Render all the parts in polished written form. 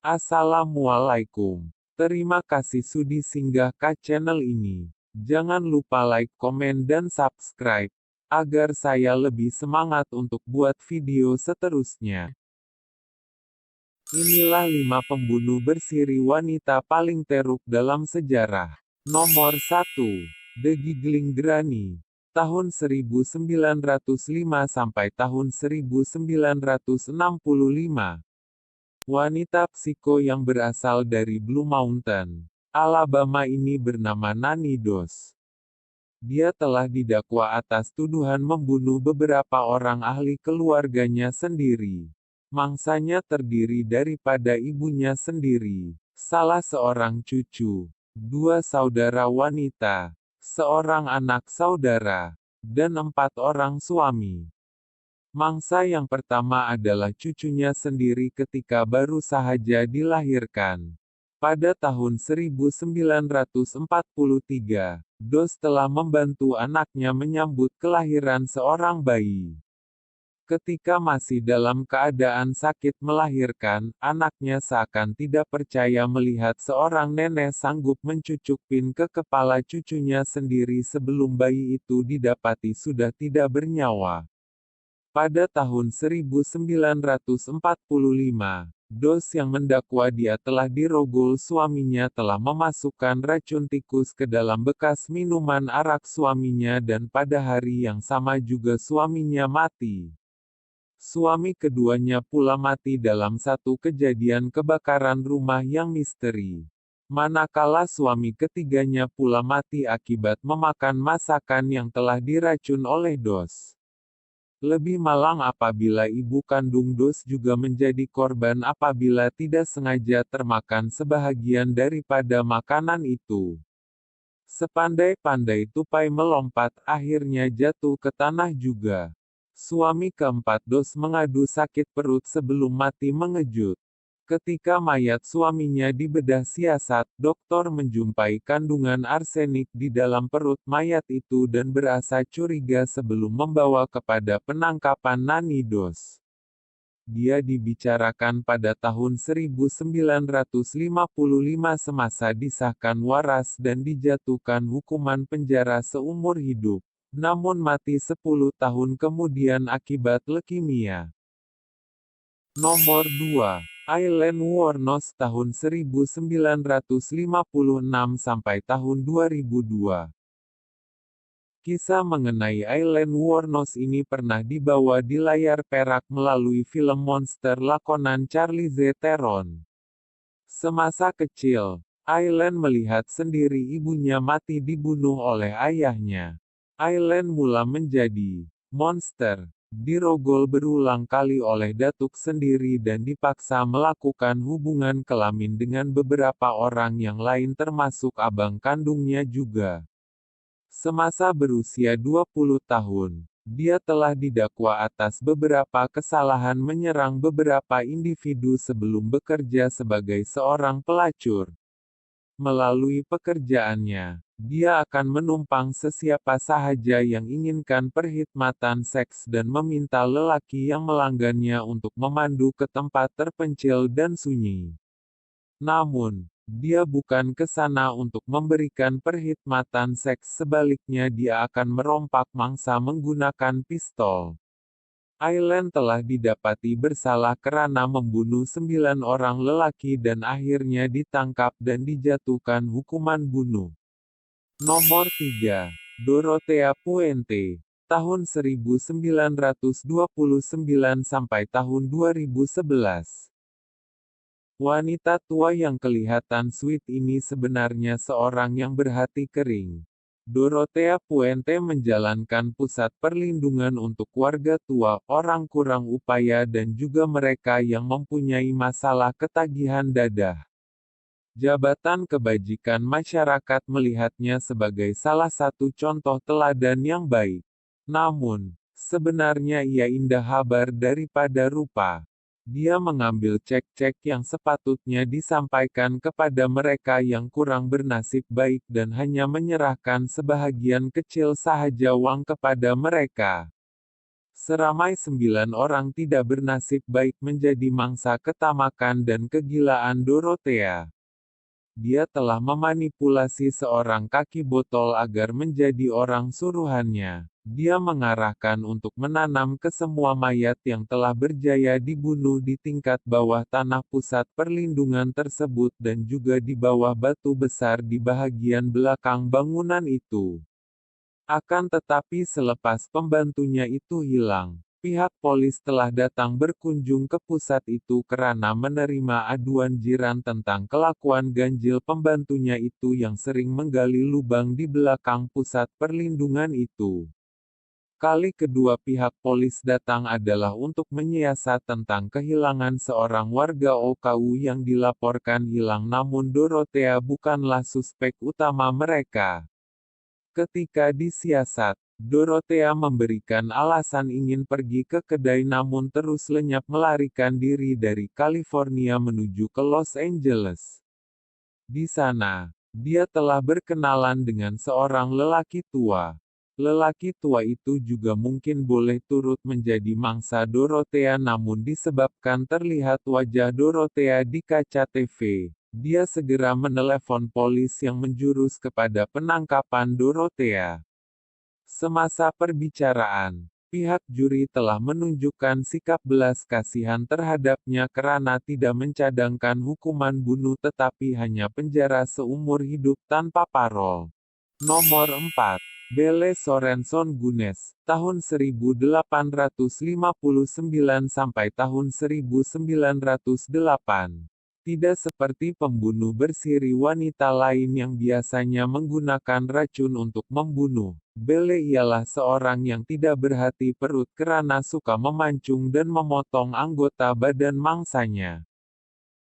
Assalamualaikum. Terima kasih sudi singgah ke channel ini. Jangan lupa like, komen dan subscribe, agar saya lebih semangat untuk buat video seterusnya. Inilah 5 pembunuh bersiri wanita paling teruk dalam sejarah. Nomor 1. The Giggling Granny. Tahun 1905 sampai tahun 1965. Wanita psiko yang berasal dari Blue Mountain, Alabama ini bernama Nanny Doss. Dia telah didakwa atas tuduhan membunuh beberapa orang ahli keluarganya sendiri. Mangsanya terdiri daripada ibunya sendiri, salah seorang cucu, 2 saudara wanita, seorang anak saudara, dan 4 orang suami. Mangsa yang pertama adalah cucunya sendiri ketika baru saja dilahirkan. Pada tahun 1943, Doss telah membantu anaknya menyambut kelahiran seorang bayi. Ketika masih dalam keadaan sakit melahirkan, anaknya seakan tidak percaya melihat seorang nenek sanggup mencucuk pin ke kepala cucunya sendiri sebelum bayi itu didapati sudah tidak bernyawa. Pada tahun 1945, Doss yang mendakwa dia telah dirogol suaminya telah memasukkan racun tikus ke dalam bekas minuman arak suaminya dan pada hari yang sama juga suaminya mati. Suami keduanya pula mati dalam satu kejadian kebakaran rumah yang misteri. Manakala suami ketiganya pula mati akibat memakan masakan yang telah diracun oleh Doss. Lebih malang apabila ibu kandung Doss juga menjadi korban apabila tidak sengaja termakan sebahagian daripada makanan itu. Sepandai-pandai tupai melompat, akhirnya jatuh ke tanah juga. Suami keempat Doss mengadu sakit perut sebelum mati mengejut. Ketika mayat suaminya dibedah siasat, dokter menjumpai kandungan arsenik di dalam perut mayat itu dan berasa curiga sebelum membawa kepada penangkapan Nanny Doss. Dia dibicarakan pada tahun 1955 semasa disahkan waras dan dijatuhkan hukuman penjara seumur hidup, namun mati 10 tahun kemudian akibat leukemia. Nomor 2. Aileen Wuornos tahun 1956 sampai tahun 2002. Kisah mengenai Aileen Wuornos ini pernah dibawa di layar perak melalui film monster lakonan Charlize Theron. Semasa kecil, Aileen melihat sendiri ibunya mati dibunuh oleh ayahnya. Aileen mula menjadi monster. Dirogol berulang kali oleh datuk sendiri dan dipaksa melakukan hubungan kelamin dengan beberapa orang yang lain termasuk abang kandungnya juga. Semasa berusia 20 tahun, dia telah didakwa atas beberapa kesalahan menyerang beberapa individu sebelum bekerja sebagai seorang pelacur. Melalui pekerjaannya, dia akan menumpang sesiapa sahaja yang inginkan perkhidmatan seks dan meminta lelaki yang melanggannya untuk memandu ke tempat terpencil dan sunyi. Namun, dia bukan ke sana untuk memberikan perkhidmatan seks, sebaliknya dia akan merompak mangsa menggunakan pistol. Aileen telah didapati bersalah karena membunuh 9 orang lelaki dan akhirnya ditangkap dan dijatuhkan hukuman bunuh. Nomor 3. Dorothea Puente. Tahun 1929 sampai tahun 2011. Wanita tua yang kelihatan sweet ini sebenarnya seorang yang berhati kering. Dorothea Puente menjalankan pusat perlindungan untuk warga tua, orang kurang upaya dan juga mereka yang mempunyai masalah ketagihan dadah. Jabatan Kebajikan Masyarakat melihatnya sebagai salah satu contoh teladan yang baik. Namun, sebenarnya ia indah habar daripada rupa. Dia mengambil cek-cek yang sepatutnya disampaikan kepada mereka yang kurang bernasib baik dan hanya menyerahkan sebahagian kecil sahaja uang kepada mereka. Seramai 9 orang tidak bernasib baik menjadi mangsa ketamakan dan kegilaan Dorothea. Dia telah memanipulasi seorang kaki botol agar menjadi orang suruhannya. Dia mengarahkan untuk menanam ke semua mayat yang telah berjaya dibunuh di tingkat bawah tanah pusat perlindungan tersebut dan juga di bawah batu besar di bahagian belakang bangunan itu. Akan tetapi selepas pembantunya itu hilang, pihak polis telah datang berkunjung ke pusat itu karena menerima aduan jiran tentang kelakuan ganjil pembantunya itu yang sering menggali lubang di belakang pusat perlindungan itu. Kali kedua pihak polis datang adalah untuk menyiasat tentang kehilangan seorang warga OKU yang dilaporkan hilang namun Dorothea bukanlah suspek utama mereka. Ketika disiasat, Dorothea memberikan alasan ingin pergi ke kedai namun terus lenyap melarikan diri dari California menuju ke Los Angeles. Di sana, dia telah berkenalan dengan seorang lelaki tua. Lelaki tua itu juga mungkin boleh turut menjadi mangsa Dorothea namun disebabkan terlihat wajah Dorothea di kaca TV. Dia segera menelepon polis yang menjurus kepada penangkapan Dorothea. Semasa perbicaraan, pihak juri telah menunjukkan sikap belas kasihan terhadapnya karena tidak mencadangkan hukuman bunuh tetapi hanya penjara seumur hidup tanpa parol. Nomor 4. Belle Sorenson Gunes, tahun 1859 sampai tahun 1908. Tidak seperti pembunuh bersiri wanita lain yang biasanya menggunakan racun untuk membunuh, Belle ialah seorang yang tidak berhati perut karena suka memancung dan memotong anggota badan mangsanya.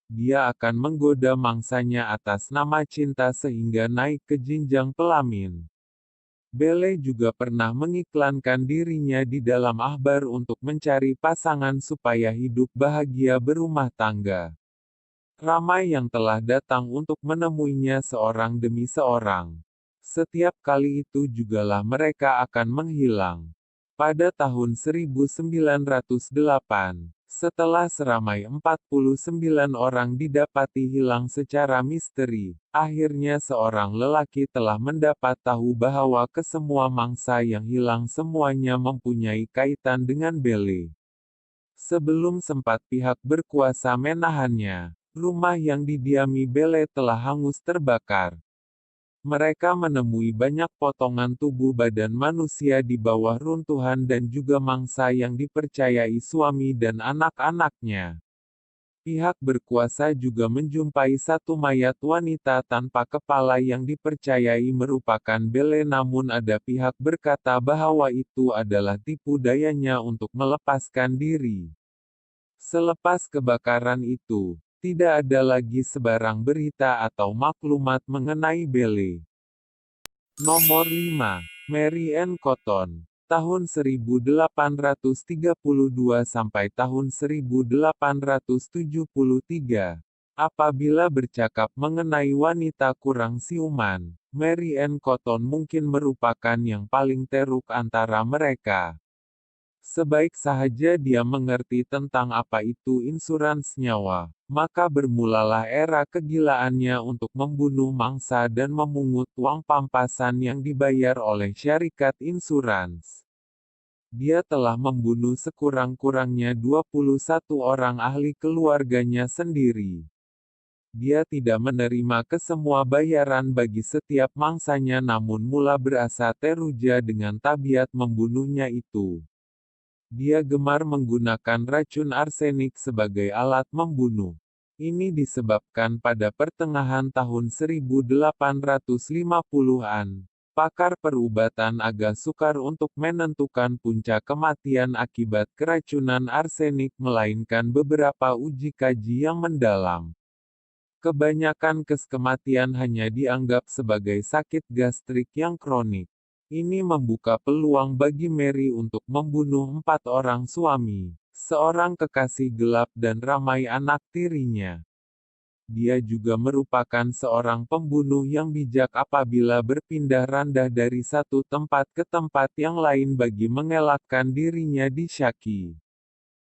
Dia akan menggoda mangsanya atas nama cinta sehingga naik ke jenjang pelamin. Belle juga pernah mengiklankan dirinya di dalam akhbar untuk mencari pasangan supaya hidup bahagia berumah tangga. Ramai yang telah datang untuk menemuinya seorang demi seorang. Setiap kali itu jugalah mereka akan menghilang. Pada tahun 1908, setelah seramai 49 orang didapati hilang secara misteri, akhirnya seorang lelaki telah mendapat tahu bahwa kesemua mangsa yang hilang semuanya mempunyai kaitan dengan Belle. Sebelum sempat pihak berkuasa menahannya, rumah yang didiami Belle telah hangus terbakar. Mereka menemui banyak potongan tubuh badan manusia di bawah runtuhan dan juga mangsa yang dipercayai suami dan anak-anaknya. Pihak berkuasa juga menjumpai satu mayat wanita tanpa kepala yang dipercayai merupakan Belle namun ada pihak berkata bahwa itu adalah tipu dayanya untuk melepaskan diri. Selepas kebakaran itu, tidak ada lagi sebarang berita atau maklumat mengenai Belle. Nomor 5. Mary Ann Cotton. Tahun 1832 sampai tahun 1873. Apabila bercakap mengenai wanita kurang siuman, Mary Ann Cotton mungkin merupakan yang paling teruk antara mereka. Sebaik sahaja dia mengerti tentang apa itu insurans nyawa, maka bermulalah era kegilaannya untuk membunuh mangsa dan memungut uang pampasan yang dibayar oleh syarikat insurans. Dia telah membunuh sekurang-kurangnya 21 orang ahli keluarganya sendiri. Dia tidak menerima kesemua bayaran bagi setiap mangsanya namun mula berasa teruja dengan tabiat membunuhnya itu. Dia gemar menggunakan racun arsenik sebagai alat membunuh. Ini disebabkan pada pertengahan tahun 1850-an, pakar perubatan agak sukar untuk menentukan puncak kematian akibat keracunan arsenik melainkan beberapa uji kaji yang mendalam. Kebanyakan kematian hanya dianggap sebagai sakit gastrik yang kronik. Ini membuka peluang bagi Mary untuk membunuh 4 orang suami, seorang kekasih gelap dan ramai anak tirinya. dia juga merupakan seorang pembunuh yang bijak apabila berpindah randah dari satu tempat ke tempat yang lain bagi mengelakkan dirinya disyaki.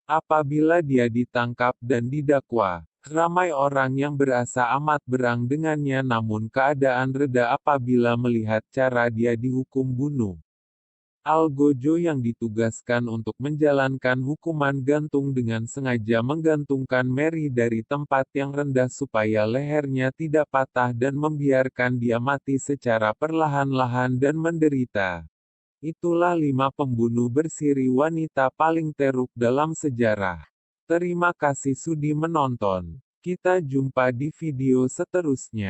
Apabila dia ditangkap dan didakwa, ramai orang yang berasa amat berang dengannya namun keadaan reda apabila melihat cara dia dihukum bunuh. Algojo yang ditugaskan untuk menjalankan hukuman gantung dengan sengaja menggantungkan Mary dari tempat yang rendah supaya lehernya tidak patah dan membiarkan dia mati secara perlahan-lahan dan menderita. Itulah 5 pembunuh bersiri wanita paling teruk dalam sejarah. Terima kasih sudi menonton. Kita jumpa di video seterusnya.